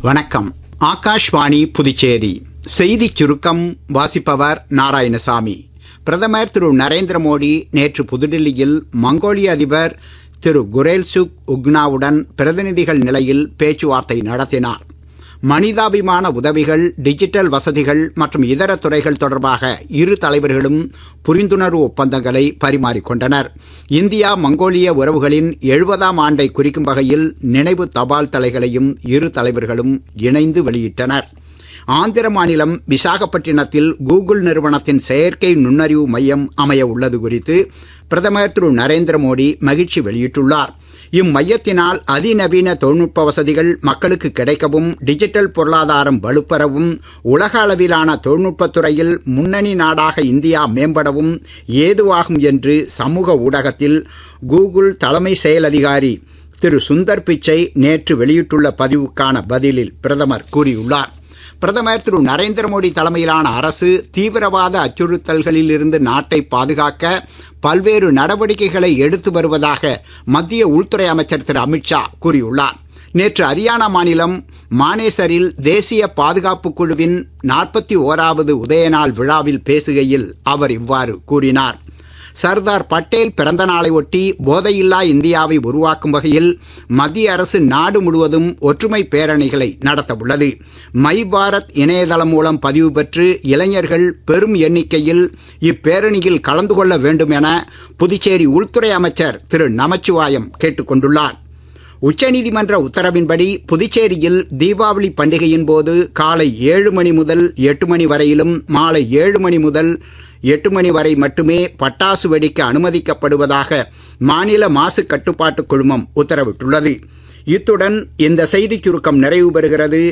வணக்கம். ஆகாஷ்வாணி புதுச்சேரி செய்திச் சுருக்கம் வாசிப்பவர் நாராயணசாமி. பிரதமர் திரு நரேந்திர மோடி நேற்று புதுடில்லியில் மங்கோலிய அதிபர் திரு குரேல்சுக் உக்னாவுடன் பிரதிநிதிகள் நிலையில் பேச்சுவார்த்தை நடத்தினார். மனிதாபிமான உதவிகள், டிஜிட்டல் வசதிகள் மற்றும் இதர துறைகள் தொடர்பாக இரு தலைவர்களும் புரிந்துணர்வு ஒப்பந்தங்களை பரிமாறிக்கொண்டனர். இந்தியா மங்கோலிய உறவுகளின் 70ஆம் ஆண்டை குறிக்கும் வகையில் நினைவு தபால் தலைகளையும் இரு தலைவர்களும் இணைந்து வெளியிட்டனர். ஆந்திர மாநிலம் விசாகப்பட்டினத்தில் கூகுள் நிறுவனத்தின் செயற்கை நுண்ணறிவு மையம் அமைய உள்ளது குறித்து பிரதமர் திரு நரேந்திர மோடி மகிழ்ச்சி வெளியிட்டுள்ளார். இம்மையத்தினால் அதிநவீன தொழில்நுட்ப வசதிகள் மக்களுக்கு கிடைக்கவும், டிஜிட்டல் பொருளாதாரம் வலுப்பெறவும், உலக அளவிலான தொழில்நுட்பத் துறையில் முன்னணி நாடாக இந்தியா மேம்படவும் ஏதுவாகும் என்று சமூக ஊடகத்தில் கூகுள் தலைமை செயல் அதிகாரி திரு சுந்தர் பிச்சை நேற்று வெளியிட்டுள்ள பதிவுக்கான பதிலில் பிரதமர் கூறியுள்ளார். பிரதமர் திரு நரேந்திர மோடி தலைமையிலான அரசு தீவிரவாத அச்சுறுத்தல்களில் இருந்து நாட்டை பாதுகாக்க பல்வேறு நடவடிக்கைகளை எடுத்து வருவதாக மத்திய உள்துறை அமைச்சர் திரு அமித்ஷா கூறியுள்ளார். நேற்று ஹரியானா மாநிலம் மானேசரில் தேசிய பாதுகாப்பு குழுவின் 41வது உதயநாள் விழாவில் பேசுகையில் அவர் இவ்வாறு கூறினார். சர்தார் பட்டேல் பிறந்த நாளை ஒட்டி போதையில்லா இந்தியாவை உருவாக்கும் வகையில் மத்திய அரசு நாடு முழுவதும் ஒற்றுமை பேரணிகளை நடத்த உள்ளது. மை பாரத் இணையதளம் மூலம் பதிவு பெற்று இளைஞர்கள் பெரும் எண்ணிக்கையில் இப்பேரணியில் கலந்து கொள்ள வேண்டும் என புதுச்சேரி உள்துறை அமைச்சர் திரு நமச்சிவாயம் கேட்டுக் கொண்டுள்ளார். உச்சநீதிமன்ற உத்தரவின்படி புதுச்சேரியில் தீபாவளி பண்டிகையின் போது காலை 7 மணி முதல் 8 மணி வரையிலும், மாலை 7 மணி முதல் 8 மணி வரை மட்டுமே பட்டாசு வெடிக்க அனுமதிக்கப்படுவதாக மாநில மாசு கட்டுப்பாட்டு குழுமம் உத்தரவிட்டுள்ளது. இத்துடன் இந்த செய்திச் சுருக்கம் நிறைவு பெறுகிறது.